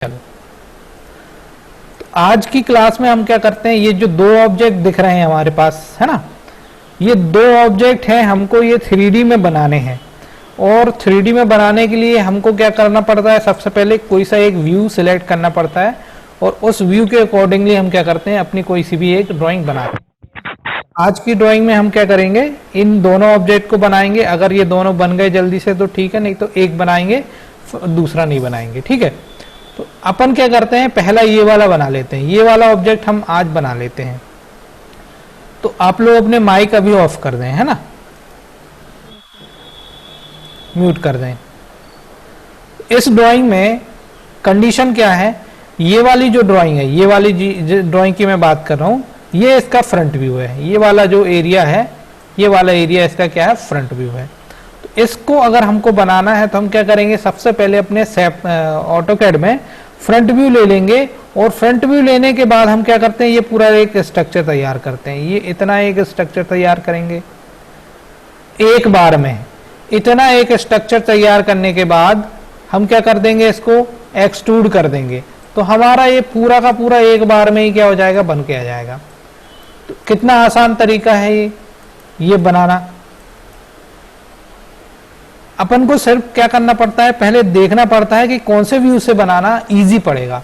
चलो, तो आज की क्लास में हम क्या करते हैं, ये जो दो ऑब्जेक्ट दिख रहे हैं हमारे पास है ना, ये दो ऑब्जेक्ट हैं, हमको ये 3D में बनाने हैं। और 3D में बनाने के लिए हमको क्या करना पड़ता है, सबसे पहले कोई सा एक व्यू सिलेक्ट करना पड़ता है और उस व्यू के अकॉर्डिंगली हम क्या करते हैं, अपनी कोई सी भी एक ड्राइंग बनाते हैं। आज की ड्राइंग में हम क्या करेंगे, इन दोनों ऑब्जेक्ट को बनाएंगे। अगर ये दोनों बन गए जल्दी से तो ठीक है, नहीं तो एक बनाएंगे, दूसरा नहीं बनाएंगे। ठीक है, तो अपन क्या करते हैं, पहला ये वाला बना लेते हैं। ये वाला ऑब्जेक्ट हम आज बना लेते हैं। तो आप लोग अपने माइक अभी ऑफ कर दें, है ना, म्यूट कर दें। इस ड्राइंग में कंडीशन क्या है, ये वाली जो ड्राइंग है, ये वाली ड्राइंग की मैं बात कर रहा हूं, ये इसका फ्रंट व्यू है। ये वाला जो एरिया है, ये वाला एरिया इसका क्या है, फ्रंट व्यू है। तो इसको अगर हमको बनाना है तो हम क्या करेंगे, सबसे पहले अपने ऑटोकैड में फ्रंट व्यू ले लेंगे। और फ्रंट व्यू लेने के बाद हम क्या करते हैं, ये पूरा एक स्ट्रक्चर तैयार करते हैं। ये इतना एक स्ट्रक्चर तैयार करेंगे एक बार में। इतना एक स्ट्रक्चर तैयार करने के बाद हम क्या कर देंगे, इसको एक्सट्रूड कर देंगे। तो हमारा ये पूरा का पूरा एक बार में ही क्या हो जाएगा, बन के आ जाएगा। तो कितना आसान तरीका है ये बनाना। अपन को सिर्फ क्या करना पड़ता है, पहले देखना पड़ता है कि कौन से व्यू से बनाना इजी पड़ेगा।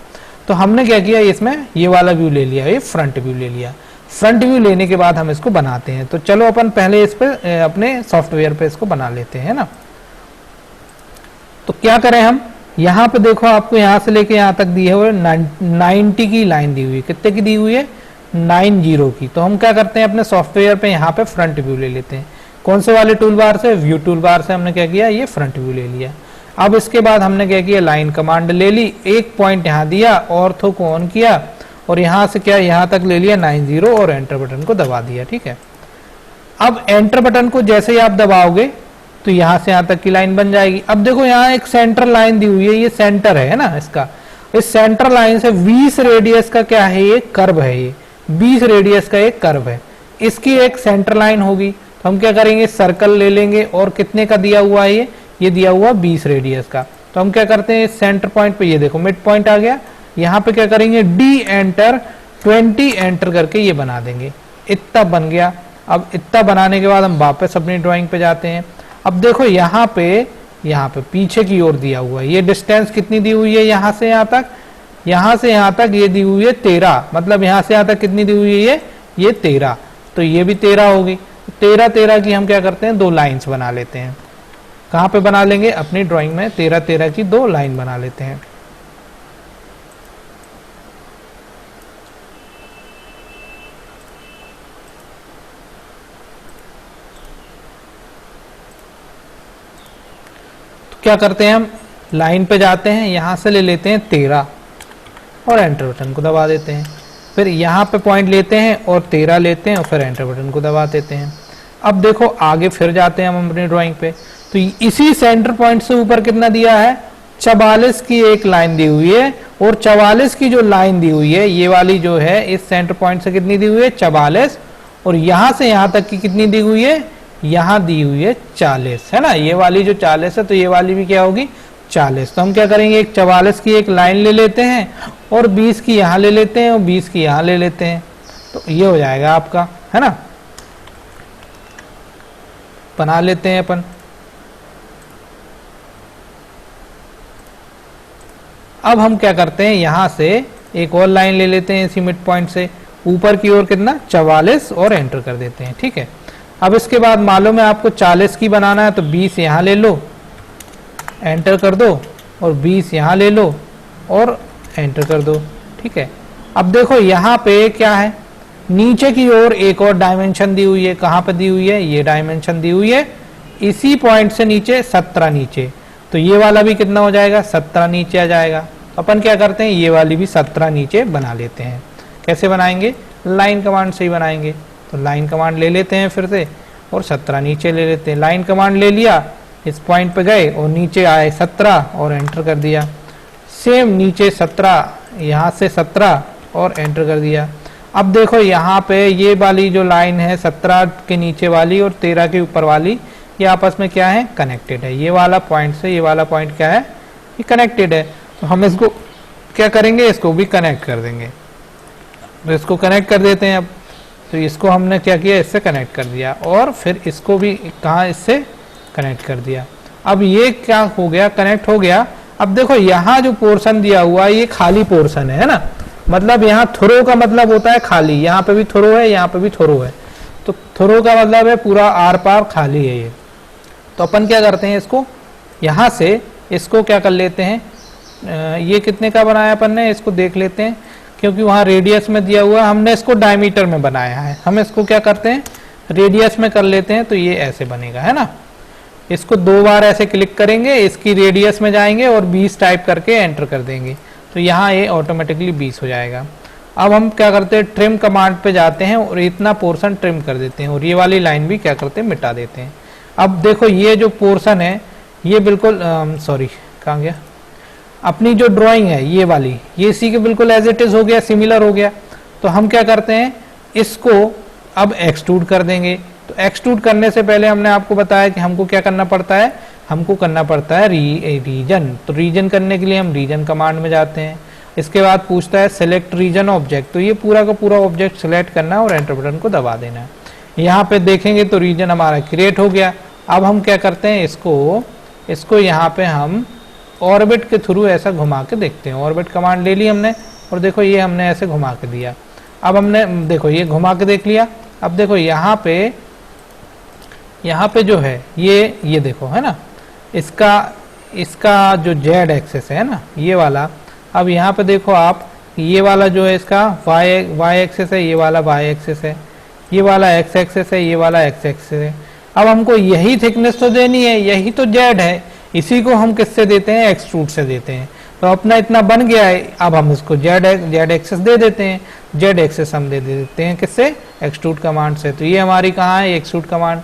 तो हमने क्या किया, इसमें ये वाला व्यू ले लिया, ये फ्रंट व्यू ले लिया। फ्रंट व्यू लेने के बाद हम इसको बनाते हैं। तो चलो अपन पहले इस पे अपने सॉफ्टवेयर पे इसको बना लेते हैं ना। तो क्या करें हम, यहाँ पे देखो आपको यहाँ से लेके यहाँ तक दी है 90 की लाइन दी हुई है। कितने की दी हुई है, 90 की। तो हम क्या करते हैं, अपने सॉफ्टवेयर पे यहाँ पे फ्रंट व्यू ले लेते हैं। कौन से वाले टूल बार से, व्यू टूल बार से हमने क्या किया, ये फ्रंट व्यू ले लिया। अब इसके बाद हमने क्या किया, लाइन कमांड ले ली, एक पॉइंट यहाँ दिया, ऑर्थो को ऑन किया और यहाँ से क्या, यहाँ तक ले लिया 90 और एंटर बटन को दबा दिया। ठीक है, अब एंटर बटन को जैसे ही आप दबाओगे तो यहाँ से यहाँ तक की लाइन बन जाएगी। अब देखो यहाँ एक सेंटर लाइन दी हुई है, ये सेंटर है ना इसका। इस सेंटर लाइन से 20 रेडियस का क्या है, ये कर्व है। ये 20 रेडियस का एक कर्व है, इसकी एक सेंटर लाइन होगी। तो हम क्या करेंगे, सर्कल ले लेंगे और कितने का दिया हुआ है, ये दिया हुआ 20 रेडियस का। तो हम क्या करते हैं, सेंटर पॉइंट पे ये देखो मिड पॉइंट आ गया। यहाँ पे क्या करेंगे, डी एंटर 20 एंटर करके ये बना देंगे। इतना बन गया। अब इतना बनाने के बाद हम वापस अपनी ड्राइंग पे जाते हैं। अब देखो यहाँ पे पीछे की ओर दिया हुआ है, ये डिस्टेंस कितनी दी हुई है, यहाँ से यहाँ तक, यहाँ से यहाँ तक ये दी हुई है 13। मतलब यहाँ से यहाँ तक कितनी दी हुई है, ये 13। तो ये भी 13 होगी। 13 की हम क्या करते हैं, दो लाइंस बना लेते हैं। कहाँ पे बना लेंगे, अपनी ड्राइंग में 13 की दो लाइन बना लेते हैं। तो क्या करते हैं, हम लाइन पे जाते हैं, यहां से ले लेते हैं 13 और एंटर बटन को दबा देते हैं। फिर यहाँ पे पॉइंट लेते हैं और 13 लेते हैं और फिर एंटर बटन को दबा देते हैं। अब देखो आगे फिर जाते हैं हम अपनी ड्राइंग पे। तो इसी सेंटर पॉइंट से ऊपर कितना दिया है, 44 की एक लाइन दी हुई है। और 44 की जो लाइन दी हुई है, ये वाली जो है, इस सेंटर पॉइंट से कितनी दी हुई है, 44। और यहां से यहां तक की कितनी दी हुई है, यहां दी हुई है 40, है ना। ये वाली जो 40 है, तो ये वाली भी क्या होगी, 40। तो हम क्या करेंगे, एक 44 की एक लाइन ले लेते हैं और 20 की यहां ले लेते हैं और 20 की यहां ले लेते हैं। तो ये हो जाएगा आपका, है ना। बना लेते हैं अपन। अब हम क्या करते हैं, यहां से एक और लाइन ले लेते हैं इसी मिड पॉइंट से ऊपर की ओर, कितना 44 और एंटर कर देते हैं। ठीक है, अब इसके बाद मालूम है आपको 40 की बनाना है, तो 20 यहां ले लो, एंटर कर दो, और 20 यहां ले लो और एंटर कर दो। ठीक है, अब देखो यहाँ पे क्या है, नीचे की ओर एक और डायमेंशन दी हुई है। कहाँ पे दी हुई है, ये डायमेंशन दी हुई है इसी पॉइंट से नीचे 17 नीचे। तो ये वाला भी कितना हो जाएगा, 17 नीचे आ जाएगा। अपन क्या करते हैं, ये वाली भी 17 नीचे बना लेते हैं। कैसे बनाएंगे, लाइन कमांड से ही बनाएंगे। तो लाइन कमांड ले लेते हैं फिर से और 17 नीचे ले लेते हैं। लाइन कमांड ले लिया, इस पॉइंट पे गए और नीचे आए 17 और एंटर कर दिया। सेम नीचे 17, यहाँ से 17 और एंटर कर दिया। अब देखो यहाँ पे ये वाली जो लाइन है 17 के नीचे वाली और 13 के ऊपर वाली, ये आपस में क्या है, कनेक्टेड है। ये वाला पॉइंट से ये वाला पॉइंट क्या है, ये कनेक्टेड है। तो हम इसको क्या करेंगे, इसको भी कनेक्ट कर देंगे। तो इसको कनेक्ट कर देते हैं। अब तो इसको हमने क्या किया, इससे कनेक्ट कर दिया, और फिर इसको भी कहाँ, इससे कनेक्ट कर दिया। अब ये क्या हो गया, कनेक्ट हो गया। अब देखो यहाँ जो पोर्शन दिया हुआ है ये खाली पोर्शन है ना, मतलब यहाँ थ्रो का मतलब होता है खाली, यहाँ पे भी थ्रो है, यहाँ पे भी थ्रो है, तो थ्रो का मतलब है पूरा आर पार खाली है ये। तो अपन क्या करते हैं, इसको यहाँ से इसको क्या कर लेते हैं, ये कितने का बनाया अपन ने, इसको देख लेते हैं, क्योंकि वहाँ रेडियस में दिया हुआ है, हमने इसको डायमीटर में बनाया है। हम इसको क्या करते हैं, रेडियस में कर लेते हैं, तो ये ऐसे बनेगा, है ना। इसको 2 बार ऐसे क्लिक करेंगे, इसकी रेडियस में जाएंगे और 20 टाइप करके एंटर कर देंगे, तो यहाँ ये ऑटोमेटिकली 20 हो जाएगा। अब हम क्या करते हैं, ट्रिम कमांड पे जाते हैं और इतना पोर्शन ट्रिम कर देते हैं, और ये वाली लाइन भी क्या करते हैं, मिटा देते हैं। अब देखो ये जो पोर्शन है ये बिल्कुल सॉरी कहाँ गया, अपनी जो ड्राइंग है ये वाली, ये इसी के बिल्कुल एज इट इज हो गया, सिमिलर हो गया। तो हम क्या करते हैं, इसको अब एक्सट्रूड कर देंगे। तो एक्सट्रूड करने से पहले हमने आपको बताया कि हमको क्या करना पड़ता है, हमको करना पड़ता है रीजन। तो रीजन करने के लिए हम रीजन कमांड में जाते हैं। इसके बाद पूछता है सेलेक्ट रीजन ऑब्जेक्ट, तो ये पूरा का पूरा ऑब्जेक्ट सेलेक्ट करना है और एंटर बटन को दबा देना है। यहाँ पे देखेंगे तो रीजन हमारा क्रिएट हो गया। अब हम क्या करते हैं, इसको यहाँ पे हम ऑर्बिट के थ्रू ऐसा घुमा के देखते हैं। ऑर्बिट कमांड ले ली हमने, और देखो ये हमने ऐसे घुमा के दिया। अब हमने देखो ये घुमा के देख लिया। अब देखो यहाँ पे जो है ये देखो, है ना, इसका जो जेड एक्सेस है ना ये वाला। अब यहाँ पे देखो आप, ये वाला जो है इसका वाई एक्सेस है, ये वाला वाई एक्सेस है, ये वाला एक्स एक्सेस है, ये वाला एक्स एक्सेस है। अब हमको यही थिकनेस तो देनी है, यही तो जेड है, इसी को हम किससे देते हैं, एक्सट्रूड से देते हैं। तो अपना इतना बन गया है, अब हम इसको जेड एक्सेस दे देते हैं। जेड एक्सेस हम दे देते हैं किससे, एक्सट्रूड कमांड से। तो ये हमारी कहाँ है, एक्सट्रूड कमांड।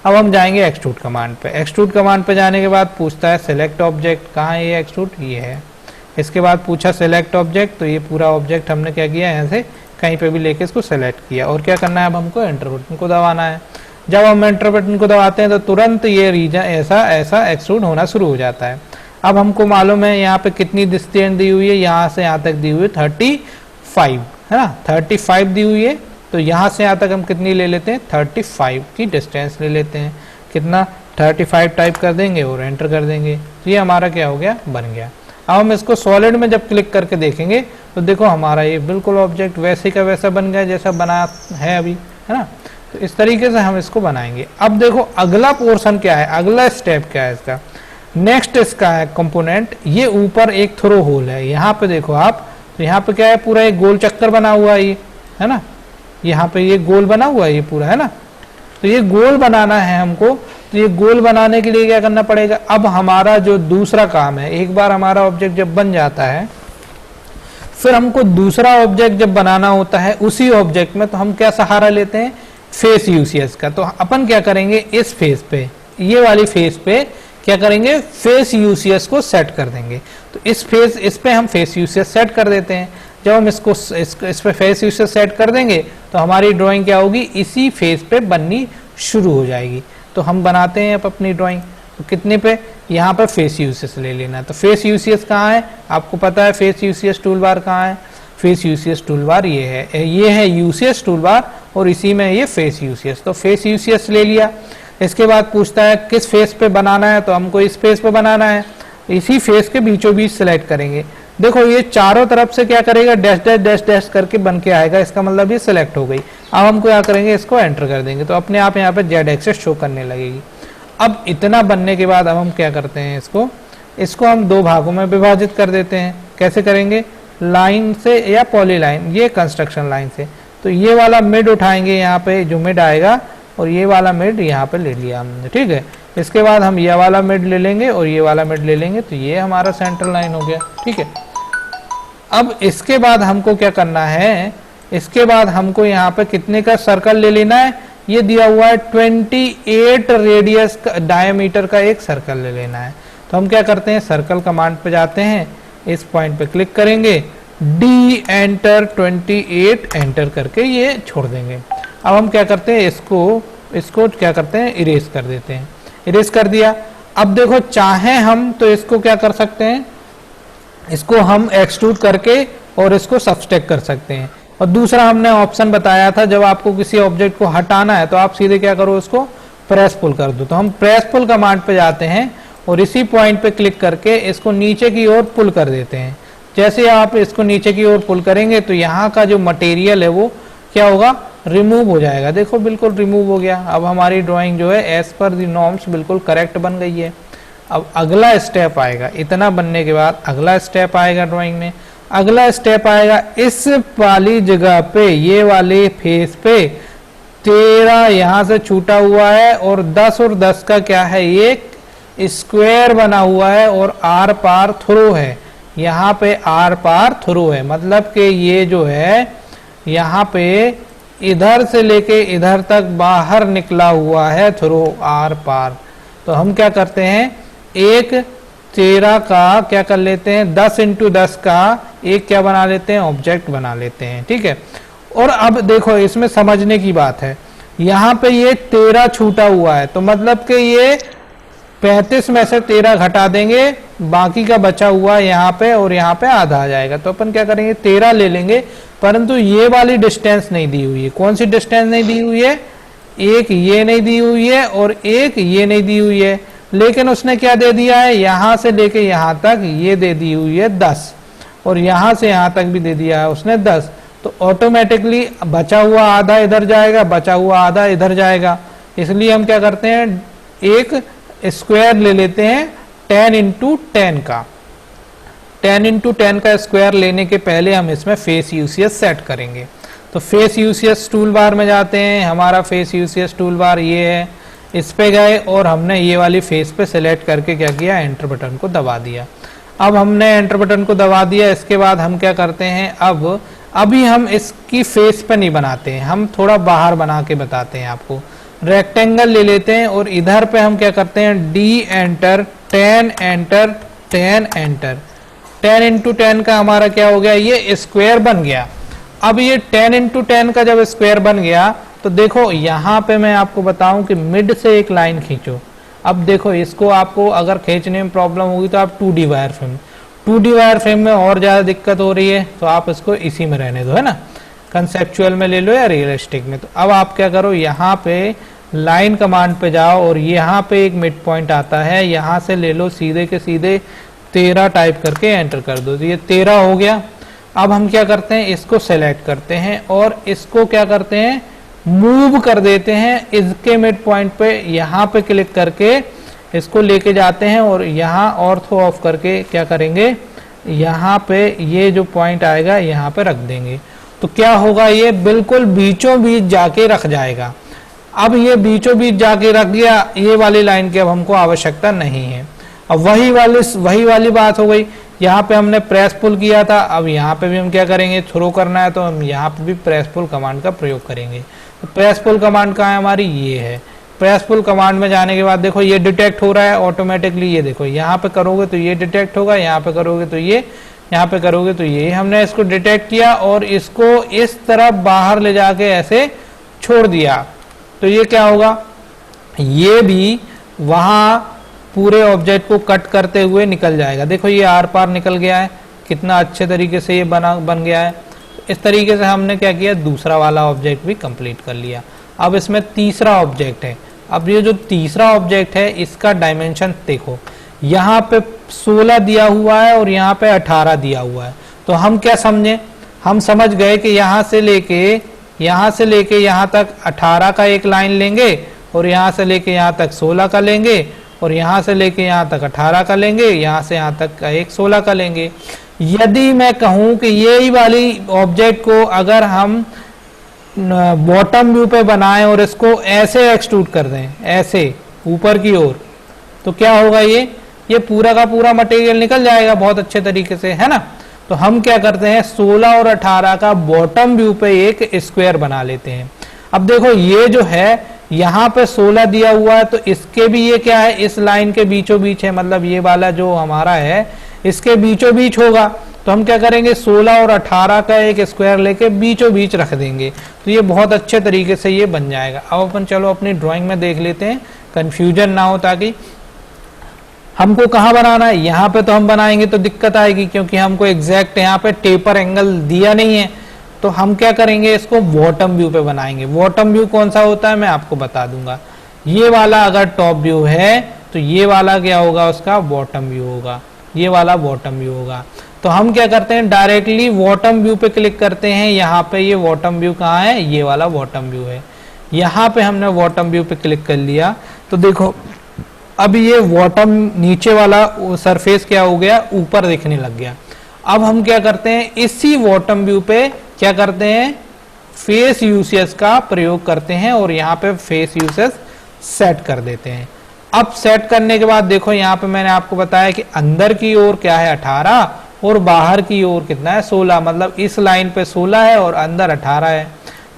अब हम जाएंगे एक्सट्रूड कमांड पे। एक्सट्रूड कमांड पे जाने के बाद पूछता है सेलेक्ट ऑब्जेक्ट, कहाँ है ये एक्सट्रूड, ये है। इसके बाद पूछा सेलेक्ट ऑब्जेक्ट, तो ये पूरा ऑब्जेक्ट हमने क्या किया, यहाँ से कहीं पे भी लेके इसको सेलेक्ट किया। और क्या करना है, अब हमको एंटर बटन को दबाना है। जब हम एंटर बटन को दबाते हैं तो तुरंत ये रीजन ऐसा एक्सट्रूड होना शुरू हो जाता है। अब हमको मालूम है यहाँ पे कितनी डिस्टेंस दी हुई है, यहाँ से यहाँ तक दी हुई है 35, है ना, 35 दी हुई है। तो यहाँ से यहाँ तक हम कितनी ले लेते हैं, 35 की डिस्टेंस ले लेते हैं। कितना, 35 टाइप कर देंगे और एंटर कर देंगे। तो ये हमारा क्या हो गया, बन गया। अब हम इसको सॉलिड में जब क्लिक करके देखेंगे तो देखो हमारा ये बिल्कुल ऑब्जेक्ट वैसे का वैसा बन गया जैसा बना है अभी, है ना। तो इस तरीके से हम इसको बनाएंगे। अब देखो अगला पोर्शन क्या है, अगला स्टेप क्या है इसका। नेक्स्ट इसका है कंपोनेंट, ये ऊपर एक थ्रो होल है, यहाँ पे देखो आप, तो यहाँ पे क्या है, पूरा एक गोल चक्कर बना हुआ है ये, है ना, यहाँ पे ये गोल बना हुआ है ये पूरा, है ना। तो ये गोल बनाना है हमको। तो ये गोल बनाने के लिए क्या करना पड़ेगा, अब हमारा जो दूसरा काम है, एक बार हमारा ऑब्जेक्ट जब बन जाता है फिर हमको दूसरा ऑब्जेक्ट जब बनाना होता है उसी ऑब्जेक्ट में, तो हम क्या सहारा लेते हैं, फेस यूसीएस का। तो अपन क्या करेंगे, इस फेस पे, ये वाली फेस पे क्या करेंगे, फेस यूसीएस को सेट कर देंगे। तो इस पे हम फेस यूसीएस सेट कर देते हैं। जब हम इस पे फेस यूसीएस सेट कर देंगे तो हमारी ड्राइंग क्या होगी, इसी फेस पे बननी शुरू हो जाएगी। तो हम बनाते हैं अब अपनी ड्राइंग। तो कितने पे, यहाँ पर फेस यूसीएस ले लेना है। तो फेस यूसीएस कहाँ है, आपको पता है फेस यूसीएस टूल बार कहाँ है, फेस यूसीएस टूल बार ये है यूसीएस टूल बार, और इसी में ये फेस यूसीएस। तो फेस यूसीएस ले लिया। इसके बाद पूछता है किस फेस पे बनाना है, तो हमको इस फेस पे बनाना है। इसी फेस के बीचों बीच सिलेक्ट करेंगे। देखो ये चारों तरफ से क्या करेगा, डैश डैश डैश डैश करके बन के आएगा, इसका मतलब ये सिलेक्ट हो गई। अब हमको क्या करेंगे, इसको एंटर कर देंगे, तो अपने आप यहाँ पे जेड एक्सेस शो करने लगेगी। अब इतना बनने के बाद अब हम क्या करते हैं, इसको हम 2 भागों में विभाजित कर देते हैं। कैसे करेंगे, लाइन से या पॉलीलाइन, ये कंस्ट्रक्शन लाइन से। तो ये वाला मिड उठाएंगे, यहाँ पे जो मिड आएगा, और ये वाला मिड यहाँ पे ले लिया हमने, ठीक है। इसके बाद हम ये वाला मिड ले लेंगे और ये वाला मिड ले लेंगे, तो ये हमारा सेंट्रल लाइन हो गया, ठीक है। अब इसके बाद हमको क्या करना है, इसके बाद हमको यहाँ पे कितने का सर्कल ले लेना है, ये दिया हुआ है 28 रेडियस डायमीटर का एक सर्कल ले लेना है। तो हम क्या करते हैं, सर्कल कमांड पे जाते हैं, इस पॉइंट पे क्लिक करेंगे, डी एंटर 28 एंटर करके ये छोड़ देंगे। अब हम क्या करते हैं, इसको क्या करते हैं, इरेज कर देते हैं। इरेज कर दिया। अब देखो चाहे हम तो इसको क्या कर सकते हैं, इसको हम एक्सट्रूड करके और इसको सब्सट्रैक्ट कर सकते हैं। और दूसरा हमने ऑप्शन बताया था, जब आपको किसी ऑब्जेक्ट को हटाना है तो आप सीधे क्या करो, उसको प्रेस पुल कर दो। तो हम प्रेस पुल कमांड पे जाते हैं और इसी पॉइंट पे क्लिक करके इसको नीचे की ओर पुल कर देते हैं। जैसे आप इसको नीचे की ओर पुल करेंगे तो यहाँ का जो मटेरियल है वो क्या होगा, रिमूव हो जाएगा। देखो बिल्कुल रिमूव हो गया। अब हमारी ड्राइंग जो है एज पर दी नॉर्म्स बिल्कुल करेक्ट बन गई है। अब अगला स्टेप आएगा, इतना बनने के बाद अगला स्टेप आएगा ड्राइंग में। अगला स्टेप आएगा, इस वाली जगह पे, ये वाले फेस पे 13 यहाँ से छूटा हुआ है और 10 और 10 का क्या है, एक स्क्वायर बना हुआ है और आर पार थ्रू है। यहाँ पे आर पार थ्रू है, मतलब कि ये जो है यहाँ पे इधर से लेके इधर तक बाहर निकला हुआ है थ्रू आर पार। तो हम क्या करते हैं, एक 13 का क्या कर लेते हैं, 10 इंटू 10 का एक क्या बना लेते हैं, ऑब्जेक्ट बना लेते हैं। ठीक है। और अब देखो इसमें समझने की बात है, यहाँ पे ये 13 छूटा हुआ है तो मतलब कि ये 35 में से 13 घटा देंगे, बाकी का बचा हुआ यहाँ पे और यहाँ पे आधा आ जाएगा। तो अपन क्या करेंगे, 13 ले लेंगे, परंतु ये वाली डिस्टेंस नहीं दी हुई है। कौन सी डिस्टेंस नहीं दी हुई है, एक ये नहीं दी हुई है और एक ये नहीं दी हुई है। लेकिन उसने क्या दे दिया है, यहां से लेके यहां तक ये दे दी हुई है 10 और यहां से यहां तक भी दे दिया है उसने 10। तो ऑटोमेटिकली बचा हुआ आधा इधर जाएगा, बचा हुआ आधा इधर जाएगा। इसलिए हम क्या करते हैं, एक स्क्वायर ले लेते हैं 10 इंटू 10 का। 10 इंटू 10 का स्क्वायर लेने के पहले हम इसमें फेस यूसीएस सेट करेंगे। तो फेस यूसीएस टूल बार में जाते हैं, हमारा फेस यूसीएस टूल बार ये है, इस पे गए और हमने ये वाली फेस पे सेलेक्ट करके क्या किया, एंटर बटन को दबा दिया। अब हमने एंटर बटन को दबा दिया, इसके बाद हम क्या करते हैं, अभी हम इसकी फेस पे नहीं बनाते हैं, हम थोड़ा बाहर बना के बताते हैं आपको। रेक्टेंगल ले लेते हैं और इधर पे हम क्या करते हैं, D enter 10 enter 10 enter. 10 into 10 का हमारा क्या हो गया, ये स्क्वायर बन गया। अब ये 10 इंटू 10 का जब स्क्वायर बन गया तो देखो यहाँ पे मैं आपको बताऊं कि मिड से एक लाइन खींचो। अब देखो इसको आपको अगर खींचने में प्रॉब्लम होगी तो आप 2D wire frame, 2D wire frame में और ज़्यादा दिक्कत हो रही है तो आप इसको इसी में रहने दो, है ना, कंसेप्चुअल में ले लो या रियलिस्टिक में। तो अब आप क्या करो, यहाँ पे लाइन कमांड पे जाओ और यहाँ पे एक मिड पॉइंट आता है, यहाँ से ले लो सीधे के सीधे 13 टाइप करके एंटर कर दो। तो ये 13 हो गया। अब हम क्या करते हैं, इसको सेलेक्ट करते हैं और इसको क्या करते हैं, मूव कर देते हैं इसके मिड पॉइंट पे। यहाँ पे क्लिक करके इसको लेके जाते हैं और यहाँ ऑर्थो ऑफ करके क्या करेंगे, यहाँ पे ये जो पॉइंट आएगा यहाँ पे रख देंगे। तो क्या होगा, ये बिल्कुल बीचों बीच जाके रख जाएगा। अब ये बीचों बीच जाके रख गया, ये वाली लाइन की अब हमको आवश्यकता नहीं है। अब वही वाली बात हो गई, यहाँ पे हमने प्रेस पुल किया था, अब यहाँ पे भी हम क्या करेंगे, थ्रो करना है तो हम यहाँ पे भी प्रेस पुल कमांड का प्रयोग करेंगे। तो प्रेस पुल कमांड कहाँ है हमारी, ये है। प्रेस पुल कमांड में जाने के बाद देखो ये डिटेक्ट हो रहा है ऑटोमेटिकली, ये देखो यहाँ पे करोगे तो ये डिटेक्ट होगा, यहाँ पे करोगे तो ये, यहाँ पे करोगे तो ये। हमने इसको डिटेक्ट किया और इसको इस तरफ बाहर ले जाके ऐसे छोड़ दिया तो ये क्या होगा, ये भी वहां पूरे ऑब्जेक्ट को कट करते हुए निकल जाएगा। देखो ये आर पार निकल गया है, कितना अच्छे तरीके से ये बन गया है। इस तरीके से हमने क्या किया, दूसरा वाला ऑब्जेक्ट भी कंप्लीट कर लिया। अब इसमें तीसरा ऑब्जेक्ट है। अब ये जो तीसरा ऑब्जेक्ट है इसका डायमेंशन देखो, यहाँ पे 16 दिया हुआ है और यहाँ पे 18 दिया हुआ है। तो हम क्या समझे, हम समझ गए कि यहाँ से लेके यहाँ तक 18 का एक लाइन लेंगे और यहाँ से लेके यहाँ तक 16 का लेंगे और यहाँ से लेके यहाँ तक 18 का लेंगे, यहाँ से यहाँ तक का एक 16 का लेंगे। यदि मैं कहूँ कि यही वाली ऑब्जेक्ट को अगर हम बॉटम व्यू पे बनाएं और इसको ऐसे एक्सट्रूड कर दें, ऐसे ऊपर की ओर, तो क्या होगा, ये पूरा का पूरा मटेरियल निकल जाएगा बहुत अच्छे तरीके से, है ना। तो हम क्या करते हैं, 16 और 18 का बॉटम व्यू पे एक स्क्वायर बना लेते हैं। अब देखो ये जो है यहाँ पे 16 दिया हुआ है तो इसके भी ये क्या है, इस लाइन के बीचों बीच है, मतलब ये वाला जो हमारा है इसके बीचों बीच होगा। तो हम क्या करेंगे, 16 और 18 का एक स्क्वायर लेके बीचों बीच रख देंगे तो ये बहुत अच्छे तरीके से ये बन जाएगा। अब अपन चलो अपनी ड्राइंग में देख लेते हैं, कंफ्यूजन ना हो ताकि। हमको कहाँ बनाना है, यहाँ पे तो हम बनाएंगे तो दिक्कत आएगी, क्योंकि हमको एग्जैक्ट यहाँ पे टेपर एंगल दिया नहीं है। तो हम क्या करेंगे, इसको बॉटम व्यू पे बनाएंगे। बॉटम व्यू कौन सा होता है मैं आपको बता दूंगा। ये वाला अगर टॉप व्यू है तो ये वाला क्या होगा, उसका बॉटम व्यू होगा, ये वाला बॉटम व्यू होगा। तो हम क्या करते हैं, डायरेक्टली बॉटम व्यू पे क्लिक करते हैं। यहाँ पे ये बॉटम व्यू कहाँ है, ये वाला बॉटम व्यू है। यहाँ पे हमने बॉटम व्यू पे क्लिक कर लिया तो देखो अब ये बॉटम नीचे वाला सरफेस क्या हो गया, ऊपर दिखने लग गया। अब हम क्या करते हैं, इसी बॉटम व्यू पे क्या करते हैं, फेस यूसेज का प्रयोग करते हैं और यहाँ पे फेस यूसेज सेट कर देते हैं। अब सेट करने के बाद देखो यहाँ पे मैंने आपको बताया कि अंदर की ओर क्या है 18 और बाहर की ओर कितना है 16, मतलब इस लाइन पे 16 है और अंदर 18 है।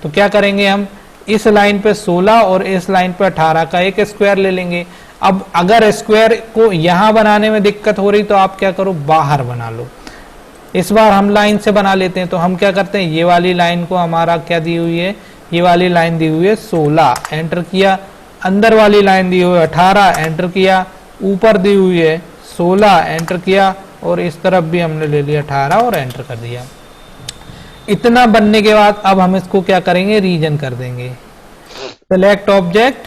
तो क्या करेंगे, हम इस लाइन पे 16 और इस लाइन पे 18 का एक स्क्वायर ले लेंगे। अब अगर स्क्वायर को यहां बनाने में दिक्कत हो रही तो आप क्या करो, बाहर बना लो। इस बार हम लाइन से बना लेते हैं। तो हम क्या करते हैं, ये वाली लाइन को हमारा क्या दी हुई है, ये वाली लाइन दी हुई है 16, एंटर किया। अंदर वाली लाइन दी हुई है 18, एंटर किया। ऊपर दी हुई है 16, एंटर किया। और इस तरफ भी हमने ले लिया 18 और एंटर कर दिया। इतना बनने के बाद अब हम इसको क्या करेंगे, रीजन कर देंगे। Select object,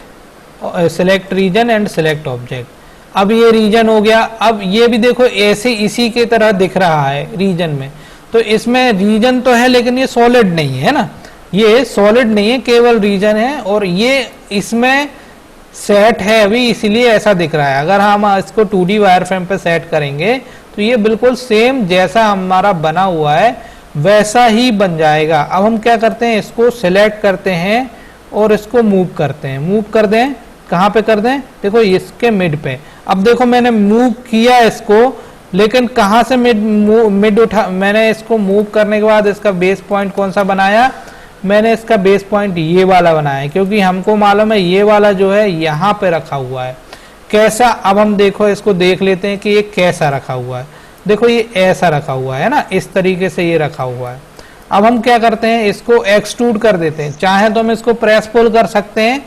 select region and select object. अब ये रीजन हो गया। अब ये भी देखो ऐसे इसी के तरह दिख रहा है रीजन में। तो इसमें रीजन तो है लेकिन ये सॉलिड नहीं है ना, ये सॉलिड नहीं है, केवल रीजन है। और ये इसमें सेट है अभी, इसलिए ऐसा दिख रहा है। अगर हम इसको 2D वायर फ्रेम पे सेट करेंगे तो ये बिल्कुल सेम जैसा हमारा बना हुआ है वैसा ही बन जाएगा। अब हम क्या करते हैं, इसको सिलेक्ट करते हैं और इसको मूव करते हैं। मूव कर दें, कहाँ पे कर दें, देखो इसके मिड पे। अब देखो मैंने मूव किया इसको, लेकिन कहाँ से मिड उठा, मैंने इसको मूव करने के बाद इसका बेस पॉइंट कौन सा बनाया, मैंने इसका बेस पॉइंट ये वाला बनाया, क्योंकि हमको मालूम है ये वाला जो है यहाँ पे रखा हुआ है। कैसा, अब हम देखो इसको देख लेते हैं कि ये कैसा रखा हुआ है। देखो ये ऐसा रखा हुआ है ना, इस तरीके से ये रखा हुआ है। अब हम क्या करते हैं, इसको एक्सट्रूड कर देते हैं। चाहे तो हम इसको प्रेस पुल कर सकते हैं,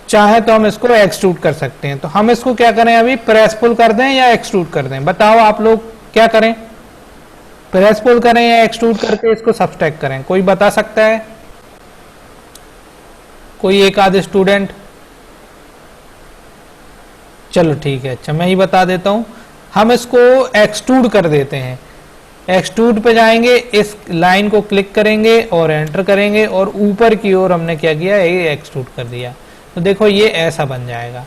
चाहे तो हम इसको एक्सट्रूड कर सकते हैं। तो हम इसको क्या करें, अभी प्रेस पुल कर दें या एक्सट्रूड कर दें, बताओ आप लोग क्या करें, प्रेस पुल करें या एक्सट्रूड करके इसको सब्सट्रैक्ट करें, कोई बता सकता है, कोई एक आध स्टूडेंट। चलो ठीक है, अच्छा मैं ही बता देता हूं। हम इसको एक्सट्रूड कर देते हैं। एक्सट्रूड पे जाएंगे, इस लाइन को क्लिक करेंगे और एंटर करेंगे और ऊपर की ओर हमने क्या किया, ये एक्सट्रूड कर दिया। तो देखो ये ऐसा बन जाएगा,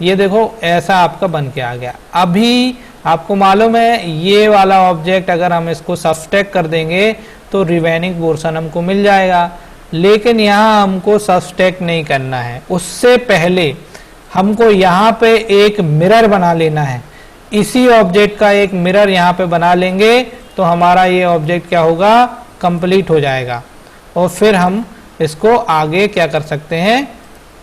ये देखो ऐसा आपका बन के आ गया। अभी आपको मालूम है ये वाला ऑब्जेक्ट अगर हम इसको सब्सट्रैक्ट कर देंगे तो रिमेनिंग पोर्शन हमको मिल जाएगा, लेकिन यहाँ हमको सब्सट्रैक्ट नहीं करना है। उससे पहले हमको यहाँ पे एक मिरर बना लेना है। इसी ऑब्जेक्ट का एक मिरर यहाँ पे बना लेंगे तो हमारा ये ऑब्जेक्ट क्या होगा, कंप्लीट हो जाएगा। और फिर हम इसको आगे क्या कर सकते हैं,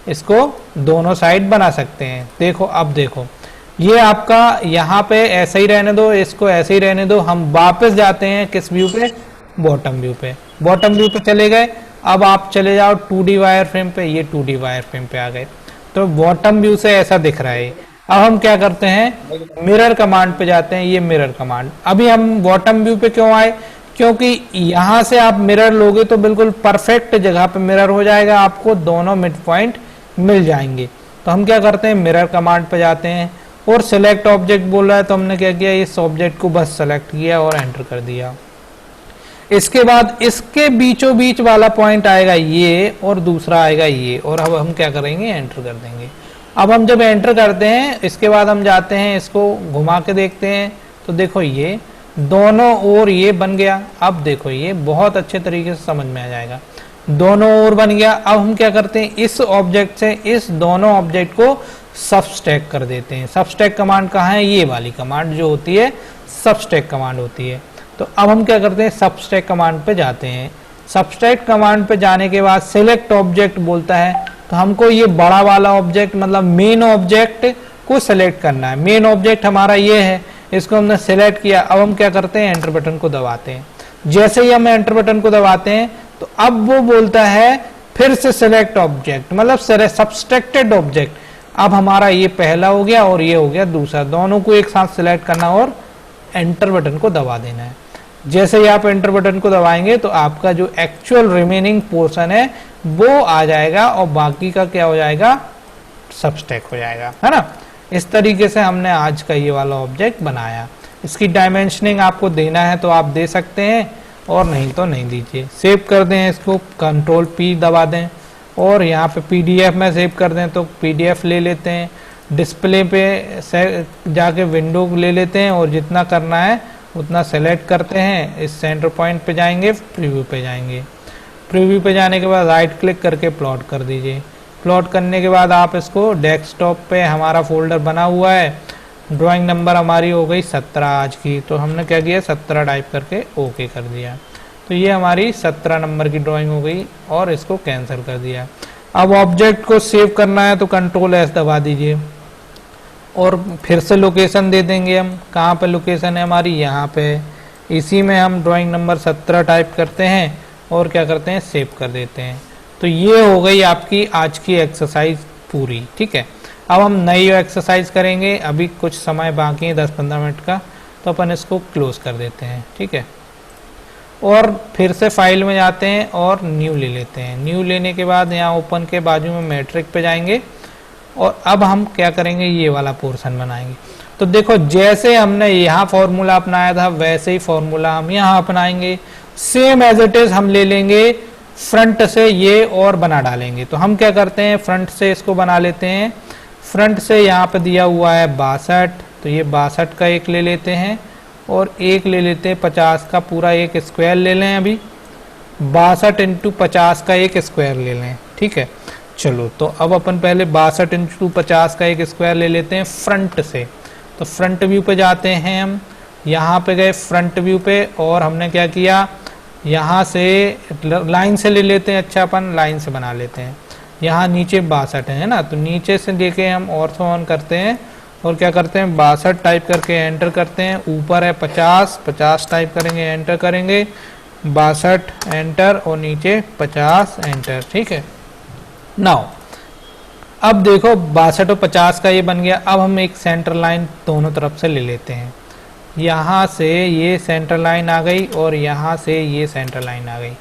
इसको दोनों साइड बना सकते हैं। देखो अब देखो ये आपका यहाँ पे ऐसे ही रहने दो, इसको ऐसे ही रहने दो। हम वापस जाते हैं किस व्यू पे, बॉटम व्यू पे। बॉटम व्यू पे चले गए। अब आप चले जाओ 2D वायर फ्रेम पे, ये 2D वायर फ्रेम पे आ गए। तो बॉटम व्यू से ऐसा दिख रहा है। अब हम क्या करते हैं, मिरर कमांड पे जाते हैं, ये मिरर कमांड। अभी हम बॉटम व्यू पे क्यों आए, क्योंकि यहां से आप मिरर लोगे तो बिल्कुल परफेक्ट जगह पे मिरर हो जाएगा, आपको दोनों मिड पॉइंट मिल जाएंगे। तो हम क्या करते हैं, मिरर कमांड पे जाते हैं और सिलेक्ट ऑब्जेक्ट बोल रहा है तो हमने क्या किया, इस ऑब्जेक्ट को बस सेलेक्ट किया और एंटर कर दिया। इसके बाद इसके बीचों बीच वाला पॉइंट आएगा ये और दूसरा आएगा ये, और अब हम क्या करेंगे, एंटर कर देंगे। अब हम जब एंटर करते हैं इसके बाद हम जाते हैं, इसको घुमा के देखते हैं तो देखो ये दोनों ओर ये बन गया। अब देखो ये बहुत अच्छे तरीके से समझ में आ जाएगा, दोनों ओर बन गया। अब हम क्या करते हैं, इस ऑब्जेक्ट से इस दोनों ऑब्जेक्ट को सबस्ट्रैक्ट कर देते हैं। सबस्ट्रैक्ट कमांड कहाँ है, ये वाली कमांड जो होती है सबस्ट्रैक्ट कमांड होती है। तो अब हम क्या करते हैं, सबस्ट्रैक्ट कमांड पे जाते हैं। सबस्ट्रैक्ट कमांड पे जाने के बाद सिलेक्ट ऑब्जेक्ट बोलता है, तो हमको ये बड़ा वाला ऑब्जेक्ट मतलब मेन ऑब्जेक्ट को सिलेक्ट करना है। मेन ऑब्जेक्ट हमारा ये है, इसको हमने सिलेक्ट किया। अब हम क्या करते हैं, एंटर बटन को दबाते हैं। जैसे ही हम एंटर बटन को दबाते हैं तो अब वो बोलता है फिर से सिलेक्ट ऑब्जेक्ट, मतलब सबस्ट्रैक्टेड ऑब्जेक्ट। अब हमारा ये पहला हो गया और ये हो गया दूसरा, दोनों को एक साथ सिलेक्ट करना और एंटर बटन को दबा देना है। जैसे ही आप एंटर बटन को दबाएंगे तो आपका जो एक्चुअल रिमेनिंग पोर्शन है वो आ जाएगा और बाकी का क्या हो जाएगा, सबस्टैक हो जाएगा, है ना। इस तरीके से हमने आज का ये वाला ऑब्जेक्ट बनाया। इसकी डायमेंशनिंग आपको देना है तो आप दे सकते हैं और नहीं तो नहीं दीजिए। सेव कर दें इसको, कंट्रोल P दबा दें और यहाँ पे PDF में सेव कर दें तो PDF ले लेते हैं, डिस्प्ले पे जाके विंडो ले लेते हैं और जितना करना है उतना सेलेक्ट करते हैं। इस सेंटर पॉइंट पे जाएंगे, प्रीव्यू पे जाएंगे, प्रीव्यू पे जाने के बाद राइट क्लिक करके प्लॉट कर दीजिए। प्लॉट करने के बाद आप इसको डेस्कटॉप पे हमारा फोल्डर बना हुआ है, ड्राइंग नंबर हमारी हो गई 17 आज की, तो हमने क्या किया 17 टाइप करके ओके कर दिया। तो ये हमारी 17 नंबर की ड्राइंग हो गई और इसको कैंसिल कर दिया। अब ऑब्जेक्ट को सेव करना है तो कंट्रोल S दबा दीजिए और फिर से लोकेशन दे देंगे हम। कहाँ पे लोकेशन है हमारी, यहाँ पे, इसी में हम ड्राइंग नंबर 17 टाइप करते हैं और क्या करते हैं, सेव कर देते हैं। तो ये हो गई आपकी आज की एक्सरसाइज पूरी, ठीक है। अब हम नई एक्सरसाइज करेंगे, अभी कुछ समय बाकी है 10-15 मिनट का, तो अपन इसको क्लोज कर देते हैं, ठीक है। और फिर से फाइल में जाते हैं और न्यू ले लेते हैं। न्यू लेने के बाद यहाँ ओपन के बाजू में मैट्रिक पे जाएंगे और अब हम क्या करेंगे, ये वाला पोर्शन बनाएंगे। तो देखो जैसे हमने यहाँ फॉर्मूला अपनाया था वैसे ही फॉर्मूला हम यहाँ अपनाएंगे, सेम एज इट इज हम ले लेंगे फ्रंट से ये और बना डालेंगे। तो हम क्या करते हैं, फ्रंट से इसको बना लेते हैं। फ्रंट से यहाँ पे दिया हुआ है 62, तो ये 62 का एक ले लेते हैं और एक ले लेते हैं 50 का, पूरा एक स्क्वायर ले लें। अभी 62 इंटू 50 का एक स्क्वायर ले लें, ठीक है। चलो तो अब अपन पहले 62 इंटू 50 का एक स्क्वायर ले लेते हैं फ्रंट से। तो फ्रंट व्यू पे जाते हैं हम, यहाँ पे गए फ्रंट व्यू पे और हमने क्या किया, यहाँ से लाइन से ले लेते हैं। अच्छा अपन लाइन से बना लेते हैं। यहाँ नीचे 62 है ना, तो नीचे से देखे हम ऑर्थो ऑन करते हैं और क्या करते हैं 62 टाइप करके एंटर करते हैं। ऊपर है 50 टाइप करेंगे, एंटर करेंगे, 62 एंटर और नीचे 50 एंटर, ठीक है। नाउ अब देखो 62 और 50 का ये बन गया। अब हम एक सेंटर लाइन दोनों तरफ से ले लेते हैं। यहाँ से ये सेंटर लाइन आ गई और यहाँ से ये सेंटर लाइन आ गई।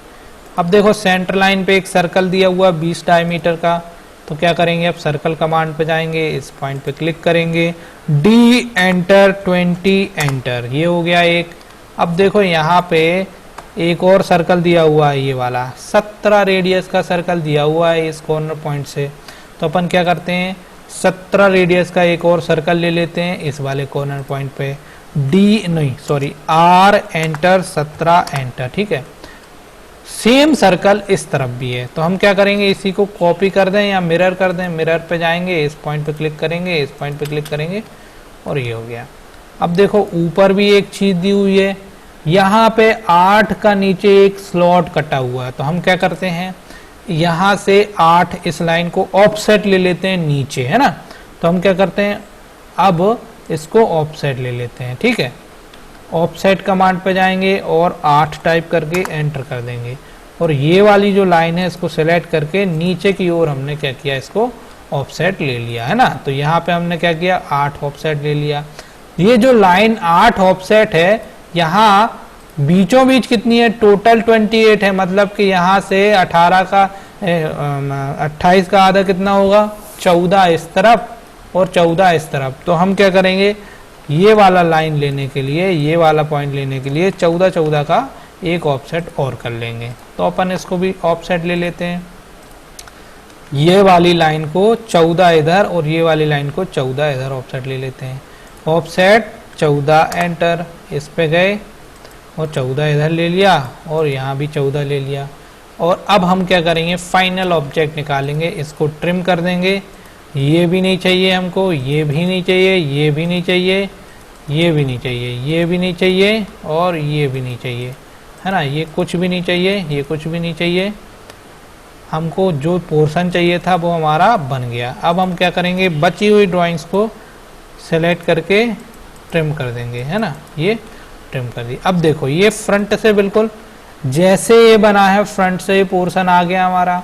अब देखो सेंटर लाइन पे एक सर्कल दिया हुआ 20 डायमीटर का, तो क्या करेंगे, अब सर्कल कमांड पे जाएंगे, इस पॉइंट पे क्लिक करेंगे, डी एंटर 20 एंटर, ये हो गया एक। अब देखो यहाँ पे एक और सर्कल दिया हुआ है, ये वाला 17 रेडियस का सर्कल दिया हुआ है इस कॉर्नर पॉइंट से। तो अपन क्या करते हैं 17 रेडियस का एक और सर्कल ले लेते हैं इस वाले कॉर्नर पॉइंट पे, आर एंटर 17 एंटर, ठीक है। सेम सर्कल इस तरफ भी है, तो हम क्या करेंगे, इसी को कॉपी कर दें या मिरर कर दें। मिरर पे जाएंगे, इस पॉइंट पे क्लिक करेंगे, इस पॉइंट पे क्लिक करेंगे और ये हो गया। अब देखो ऊपर भी एक चीज दी हुई है, यहाँ पे 8 का नीचे एक स्लॉट कटा हुआ है। तो हम क्या करते हैं, यहाँ से 8 इस लाइन को ऑफसेट ले लेते हैं नीचे, है ना। तो हम क्या करते हैं, अब इसको ऑफसेट ले लेते हैं, ठीक है। ऑफसेट कमांड पे जाएंगे और 8 टाइप करके एंटर कर देंगे और ये वाली जो लाइन है इसको सेलेक्ट करके नीचे की ओर हमने क्या किया, इसको ऑफसेट ले लिया, है ना। तो यहाँ पे हमने क्या किया, 8 ऑफसेट ले लिया। ये जो लाइन 8 ऑफसेट है, यहाँ बीचों बीच कितनी है, टोटल 28 है। मतलब कि यहाँ से 28 का आधा कितना होगा, 14 इस तरफ और 14 इस तरफ। तो हम क्या करेंगे, ये वाला लाइन लेने के लिए, ये वाला पॉइंट लेने के लिए 14 का एक ऑफसेट और कर लेंगे। तो अपन इसको भी ऑफसेट ले लेते हैं, ये वाली लाइन को 14 इधर और ये वाली लाइन को 14 इधर ऑफसेट ले लेते हैं। ऑफसेट 14 एंटर, इस पे गए और 14 इधर ले लिया और यहाँ भी 14 ले लिया। और अब हम क्या करेंगे, फाइनल ऑब्जेक्ट निकालेंगे, इसको ट्रिम कर देंगे। ये भी नहीं चाहिए हमको, ये भी नहीं चाहिए, ये भी नहीं चाहिए, ये भी नहीं चाहिए, ये भी नहीं चाहिए और ये भी नहीं चाहिए, है ना। ये कुछ भी नहीं चाहिए, ये कुछ भी नहीं चाहिए। हमको जो पोर्शन चाहिए था वो हमारा बन गया। अब हम क्या करेंगे, बची हुई ड्राइंग्स को सेलेक्ट करके ट्रिम कर देंगे, है ना। ये ट्रिम कर दी। अब देखो ये फ्रंट से बिल्कुल जैसे ये बना है, फ्रंट से ये पोर्शन आ गया हमारा।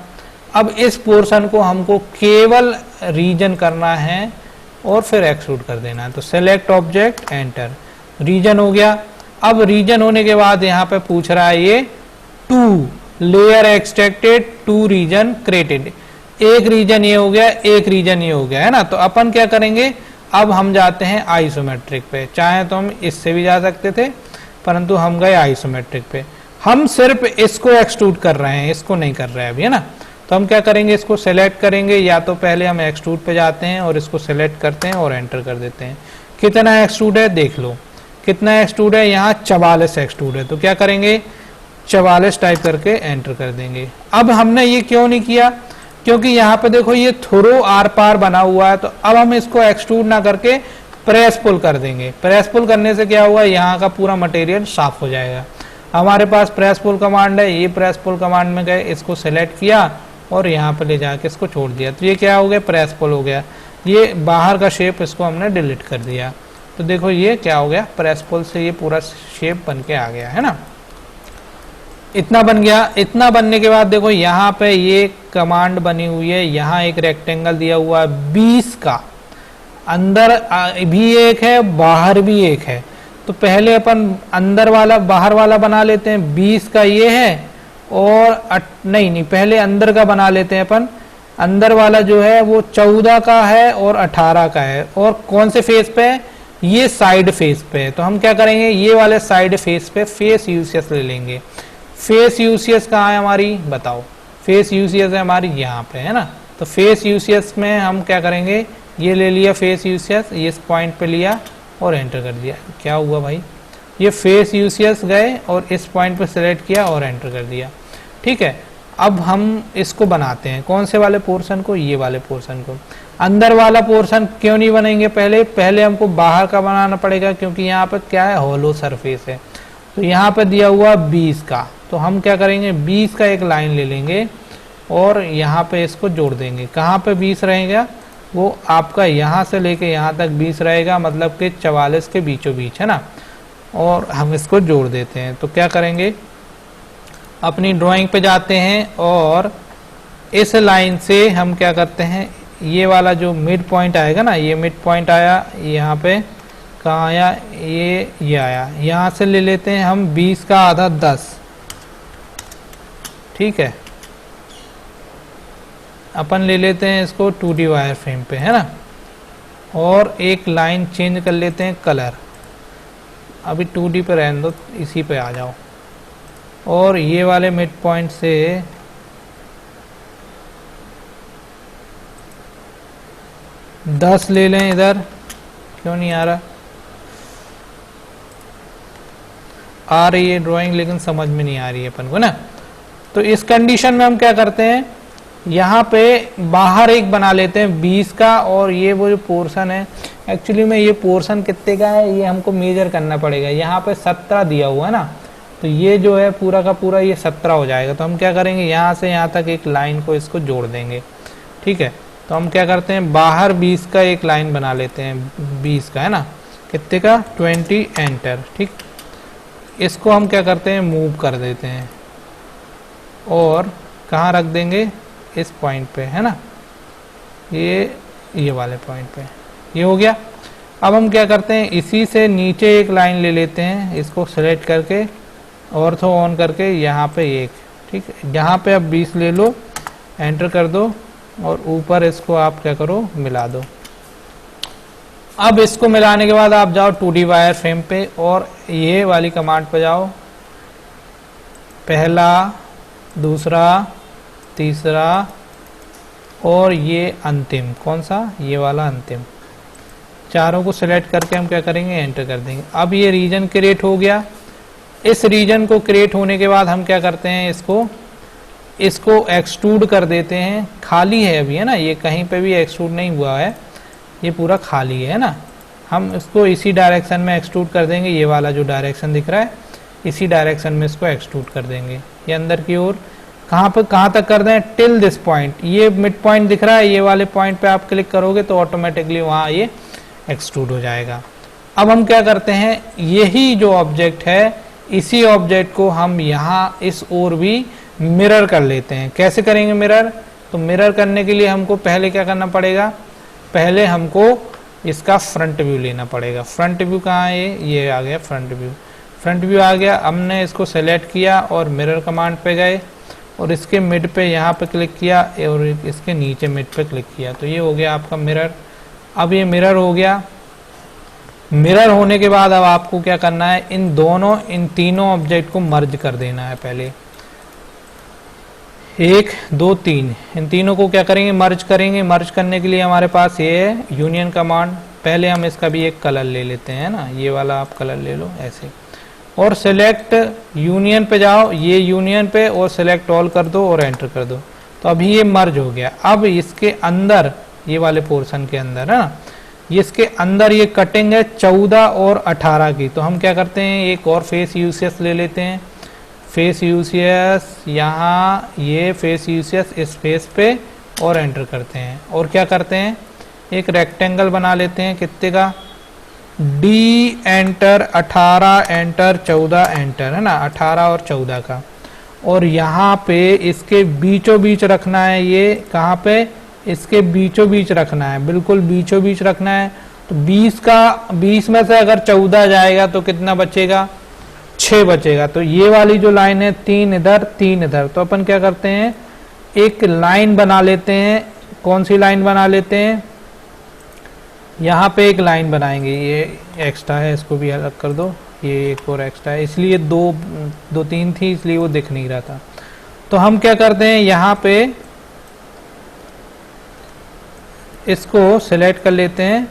अब इस पोर्शन को हमको केवल रीजन करना है और फिर एक्सट्रूड कर देना है। तो सेलेक्ट ऑब्जेक्ट, एंटर, रीजन हो गया। अब रीजन होने के बाद यहाँ पे पूछ रहा है ये 2 लेयर एक्सट्रैक्टेड, 2 रीजन क्रिएटेड, एक रीजन ये हो गया, एक रीजन ये हो गया, है ना। तो अपन क्या करेंगे, अब हम जाते हैं आइसोमेट्रिक पे। चाहे तो हम इससे भी जा सकते थे, परंतु हम गए आइसोमेट्रिक पे। हम सिर्फ इसको एक्सट्रूड कर रहे हैं, इसको नहीं कर रहे हैं अभी, है ना। तो हम क्या करेंगे, इसको सेलेक्ट करेंगे, या तो पहले हम एक्सट्रूड पे जाते हैं और इसको सेलेक्ट करते हैं और एंटर कर देते हैं। कितना एक्सट्रूड है देख लो, कितना एक्सट्रूड है, यहाँ 44 एक्सट्रूड है। तो क्या करेंगे, 44 टाइप करके एंटर कर देंगे। अब हमने ये क्यों नहीं किया, क्योंकि यहाँ पे देखो ये थ्रो आर पार बना हुआ है। तो अब हम इसको एक्सट्रूड ना करके प्रेस पुल कर देंगे। प्रेस पुल करने से क्या हुआ, यहाँ का पूरा मटेरियल साफ हो जाएगा। हमारे पास प्रेस पुल कमांड है, ये प्रेस पुल कमांड में गए, इसको सेलेक्ट किया और यहाँ पे ले जाके इसको छोड़ दिया। तो ये क्या हो गया, प्रेस पुल हो गया। ये बाहर का शेप इसको हमने डिलीट कर दिया। तो देखो ये क्या हो गया, प्रेस पुल से ये पूरा शेप बन के आ गया, है ना। इतना बन गया। इतना बनने के बाद देखो यहाँ पे ये कमांड बनी हुई है, यहाँ एक रेक्टेंगल दिया हुआ है 20 का, अंदर भी एक है, बाहर भी एक है। तो पहले अपन अंदर वाला बाहर वाला बना लेते हैं, 20 का ये है, और नहीं पहले अंदर का बना लेते हैं अपन। अंदर वाला जो है वो 14 का है और 18 का है, और कौन से फेस पे है, ये साइड फेस पे है। तो हम क्या करेंगे, ये वाले साइड फेस पे फेस यूसीएस ले लेंगे। फेस यूसीएस कहाँ है हमारी, बताओ, फेस यूसीएस है हमारी यहाँ पे, है ना। तो फेस यूसीएस में हम क्या करेंगे, ये ले लिया फेस यूसीएस, ये इस पॉइंट पे लिया और एंटर कर दिया। क्या हुआ भाई, ये फेस यूसीएस गए और इस पॉइंट पे सेलेक्ट किया और एंटर कर दिया। ठीक है, अब हम इसको बनाते हैं, कौन से वाले पोर्शन को, ये वाले पोर्शन को। अंदर वाला पोर्शन क्यों नहीं बनेंगे, पहले हमको बाहर का बनाना पड़ेगा, क्योंकि यहाँ पे क्या है, हॉलो सरफेस है। तो यहाँ पे दिया हुआ 20 का, तो हम क्या करेंगे, 20 का एक लाइन ले लेंगे और यहाँ पे इसको जोड़ देंगे। कहाँ पे 20 रहेगा, वो आपका यहाँ से लेके यहाँ तक 20 रहेगा, मतलब कि 44 के बीचों बीच, है ना। और हम इसको जोड़ देते हैं। तो क्या करेंगे, अपनी ड्राइंग पे जाते हैं और इस लाइन से हम क्या करते हैं, ये वाला जो मिड पॉइंट आएगा ना, ये मिड पॉइंट आया, यहाँ पे कहाँ आया, ये आया, यहाँ से ले लेते हैं हम 20 का आधा 10। ठीक है, अपन ले लेते हैं इसको 2D वायर फ्रेम पे, है ना, और एक लाइन चेंज कर लेते हैं कलर। अभी 2D पे रहने दो, इसी पे आ जाओ, और ये वाले मिड पॉइंट से दस ले लें। इधर क्यों नहीं आ रहा, आ रही है ड्राइंग लेकिन समझ में नहीं आ रही है अपन को ना। तो इस कंडीशन में हम क्या करते हैं, यहाँ पे बाहर एक बना लेते हैं 20 का, और ये वो जो पोर्शन है, एक्चुअली में ये पोर्शन कितने का है ये हमको मेजर करना पड़ेगा। यहाँ पे 17 दिया हुआ है ना, तो ये जो है पूरा का पूरा ये 17 हो जाएगा। तो हम क्या करेंगे, यहाँ से यहाँ तक एक लाइन को इसको जोड़ देंगे। ठीक है, तो हम क्या करते हैं, बाहर 20 का एक लाइन बना लेते हैं, 20 का, है ना, कितने का, 20, एंटर। ठीक, इसको हम क्या करते हैं, मूव कर देते हैं और कहाँ रख देंगे, इस पॉइंट पे, है ना, ये वाले पॉइंट पे। ये हो गया। अब हम क्या करते हैं, इसी से नीचे एक लाइन ले लेते हैं, इसको सेलेक्ट करके ऑर्थो ऑन करके यहाँ पे एक, ठीक है, यहाँ पे अब 20 ले लो, एंटर कर दो, और ऊपर इसको आप क्या करो, मिला दो। अब इसको मिलाने के बाद आप जाओ 2D वायर फ्रेम पे और ये वाली कमांड पे जाओ, पहला, दूसरा, तीसरा और ये अंतिम, कौन सा, ये वाला अंतिम, चारों को सिलेक्ट करके हम क्या करेंगे, एंटर कर देंगे। अब ये रीजन क्रिएट हो गया। इस रीजन को क्रिएट होने के बाद हम क्या करते हैं, इसको एक्सट्रूड कर देते हैं। खाली है अभी, है ना, ये कहीं पे भी एक्सट्रूड नहीं हुआ है, ये पूरा खाली है ना। हम इसको इसी डायरेक्शन में एक्सट्रूड कर देंगे, ये वाला जो डायरेक्शन दिख रहा है इसी डायरेक्शन में इसको एक्सट्रूड कर देंगे, ये अंदर की ओर। कहाँ तक कर दें, टिल दिस पॉइंट। ये मिड पॉइंट दिख रहा है, ये वाले पॉइंट पे आप क्लिक करोगे तो ऑटोमेटिकली वहाँ ये एक्सट्रूड हो जाएगा। अब हम क्या करते हैं, यही जो ऑब्जेक्ट है इसी ऑब्जेक्ट को हम यहाँ इस ओर भी मिरर कर लेते हैं। कैसे करेंगे मिरर, तो मिरर करने के लिए हमको पहले क्या करना पड़ेगा, पहले हमको इसका फ्रंट व्यू लेना पड़ेगा। फ्रंट व्यू कहाँ है, ये आ गया फ्रंट व्यू। फ्रंट व्यू आ गया, हमने इसको सेलेक्ट किया और मिरर कमांड पे गए और इसके मिड पे यहाँ पे क्लिक किया और इसके नीचे मिड पे क्लिक किया, तो ये हो गया आपका मिरर। अब ये मिरर हो गया। मिरर होने के बाद अब आपको क्या करना है, इन तीनों ऑब्जेक्ट को मर्ज कर देना है। पहले 1 2 3 इन तीनों को क्या करेंगे, मर्ज करेंगे। मर्ज करने के लिए हमारे पास ये है यूनियन कमांड। पहले हम इसका भी एक कलर ले लेते हैं ना, ये वाला आप कलर ले लो ऐसे, और सेलेक्ट यूनियन पे जाओ, ये यूनियन पे, और सेलेक्ट ऑल कर दो और एंटर कर दो। तो अभी ये मर्ज हो गया। अब इसके अंदर, ये वाले पोर्शन के अंदर है ना, इसके अंदर ये कटिंग है 14 और 18 की। तो हम क्या करते हैं, एक और फेस यूसीएस ले लेते हैं। फेस यूसीएस, यहाँ ये फेस यूसीएस इस फेस पे, और एंटर करते हैं। और क्या करते हैं, एक रेक्टेंगल बना लेते हैं, कितने का, डी एंटर 18 एंटर 14 एंटर, है ना, 18 और 14 का। और यहाँ पे इसके बीचों बीच रखना है, ये कहाँ पे, इसके बीचों बीच रखना है, बिल्कुल बीचों बीच रखना है। तो 20 में से अगर 14 जाएगा तो कितना बचेगा, 6 बचेगा। तो ये वाली जो लाइन है, 3 इधर 3 इधर, तो अपन क्या करते हैं, एक लाइन बना लेते हैं। कौन सी लाइन बना लेते हैं, यहाँ पे एक लाइन बनाएंगे। ये एक्स्ट्रा है, इसको भी अलग कर दो, ये एक और एक्स्ट्रा है, इसलिए दो 3 थी, इसलिए वो दिख नहीं रहा था। तो हम क्या करते हैं, यहाँ पे इसको सेलेक्ट कर लेते हैं,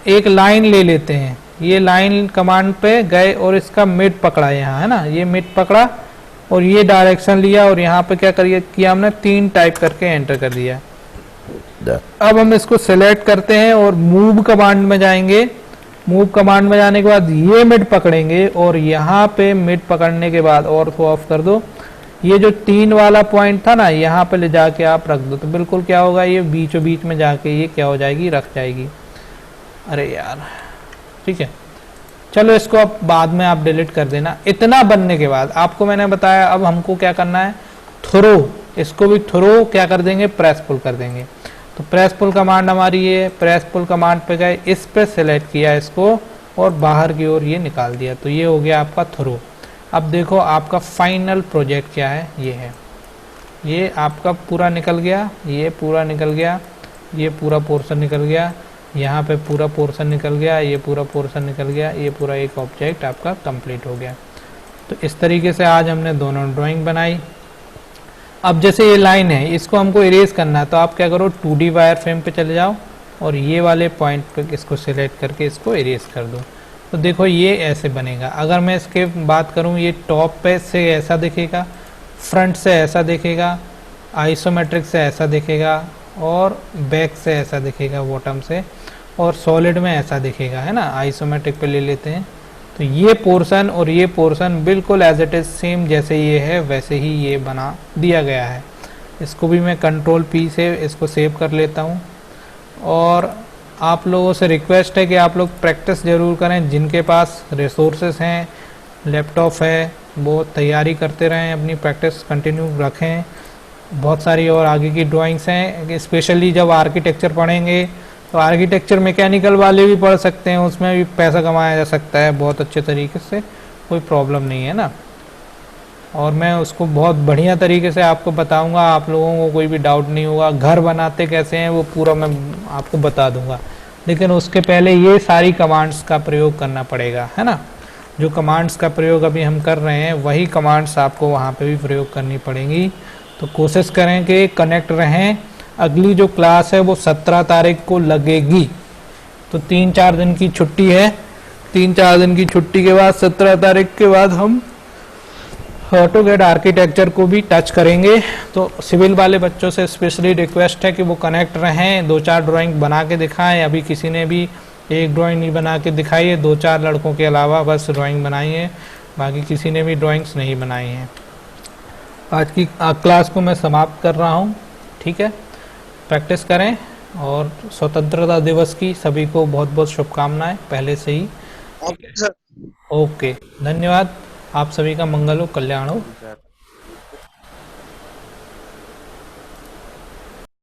एक लाइन ले लेते हैं। ये लाइन कमांड पे गए और इसका मिड पकड़ा, यहाँ है ना, ये मिड पकड़ा और ये डायरेक्शन लिया और यहाँ पे क्या किया हमने, 3 टाइप करके एंटर कर दिया। अब हम इसको सेलेक्ट करते हैं और मूव कमांड में जाएंगे। मूव कमांड में जाने के बाद ये मिड पकड़ेंगे और यहाँ पे मिड पकड़ने के बाद, और को ऑफ कर दो, ये जो 3 वाला पॉइंट था ना, यहाँ पे ले जाके आप रख दो। तो बिल्कुल क्या होगा, ये बीचों बीच में जाके ये क्या हो जाएगी, रख जाएगी। अरे यार, ठीक है, चलो इसको अब बाद में आप डिलीट कर देना। इतना बनने के बाद आपको मैंने बताया, अब हमको क्या करना है, थ्रो, इसको भी थ्रो क्या कर देंगे, प्रेस पुल कर देंगे। तो प्रेस पुल कमांड हमारी ये, प्रेस पुल कमांड पे गए, इस पे सेलेक्ट किया इसको और बाहर की ओर ये निकाल दिया। तो ये हो गया आपका थ्रो। अब देखो आपका फाइनल प्रोजेक्ट क्या है, ये है, ये आपका पूरा निकल गया, ये पूरा निकल गया, ये पूरा पोर्शन निकल गया, यहाँ पे पूरा पोर्शन निकल गया, ये पूरा पोर्शन निकल गया, ये पूरा एक ऑब्जेक्ट आपका कंप्लीट हो गया। तो इस तरीके से आज हमने दोनों ड्राइंग बनाई। अब जैसे ये लाइन है, इसको हमको इरेज करना है, तो आप क्या करो, 2D वायर फ्रेम पे चले जाओ और ये वाले पॉइंट पे इसको सिलेक्ट करके इसको इरेज कर दो। तो देखो ये ऐसे बनेगा। अगर मैं इसके बात करूँ, ये टॉप पे से ऐसा दिखेगा, फ्रंट से ऐसा दिखेगा, आइसोमेट्रिक से ऐसा दिखेगा और बैक से ऐसा दिखेगा, बॉटम से, और सॉलिड में ऐसा दिखेगा, है ना। आइसोमेट्रिक पे ले लेते हैं, तो ये पोर्शन और ये पोर्शन बिल्कुल एज इट इज सेम जैसे ये है वैसे ही ये बना दिया गया है। इसको भी मैं कंट्रोल P से इसको सेव कर लेता हूँ। और आप लोगों से रिक्वेस्ट है कि आप लोग प्रैक्टिस ज़रूर करें, जिनके पास रिसोर्सेस हैं, लैपटॉप है, वो तैयारी करते रहें, अपनी प्रैक्टिस कंटिन्यू रखें। बहुत सारी और आगे की ड्राइंग्स हैं, स्पेशली जब आर्किटेक्चर पढ़ेंगे तो आर्किटेक्चर मैकेनिकल वाले भी पढ़ सकते हैं, उसमें भी पैसा कमाया जा सकता है बहुत अच्छे तरीके से, कोई प्रॉब्लम नहीं है ना। और मैं उसको बहुत बढ़िया तरीके से आपको बताऊंगा, आप लोगों को कोई भी डाउट नहीं होगा। घर बनाते कैसे हैं वो पूरा मैं आपको बता दूंगा, लेकिन उसके पहले ये सारी कमांड्स का प्रयोग करना पड़ेगा, है ना। जो कमांड्स का प्रयोग अभी हम कर रहे हैं वही कमांड्स आपको वहाँ पे भी प्रयोग करनी पड़ेंगी। तो कोशिश करें कि कनेक्ट रहें। अगली जो क्लास है वो 17 तारीख को लगेगी, तो 3-4 दिन की छुट्टी है। 3-4 दिन की छुट्टी के बाद 17 तारीख के बाद हम ऑटोकैड आर्किटेक्चर को भी टच करेंगे। तो सिविल वाले बच्चों से स्पेशली रिक्वेस्ट है कि वो कनेक्ट रहें, 2-4 ड्राइंग बना के दिखाएं। अभी किसी ने भी एक ड्राइंग नहीं बना के दिखाई है, 2-4 लड़कों के अलावा बस ड्राइंग बनाई है, बाकी किसी ने भी ड्राइंग्स नहीं बनाई हैं। आज की क्लास को मैं समाप्त कर रहा हूँ, ठीक है। प्रैक्टिस करें और स्वतंत्रता दिवस की सभी को बहुत बहुत शुभकामनाएं पहले से ही। ओके, धन्यवाद। आप सभी का मंगल हो, कल्याण हो।